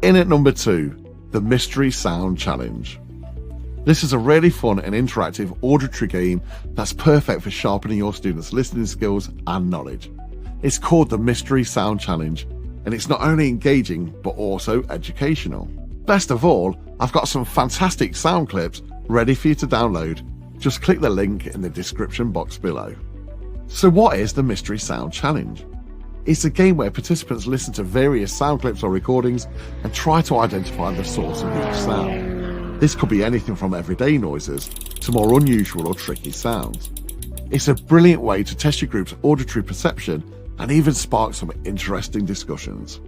In at number 2, the Mystery Sound Challenge. This is a really fun and interactive auditory game that's perfect for sharpening your students' listening skills and knowledge. It's called the Mystery Sound Challenge, and it's not only engaging but also educational. Best of all, I've got some fantastic sound clips ready for you to download. Just click the link in the description box below. So what is the Mystery Sound Challenge? It's a game where participants listen to various sound clips or recordings and try to identify the source of each sound. This could be anything from everyday noises to more unusual or tricky sounds. It's a brilliant way to test your group's auditory perception and even spark some interesting discussions.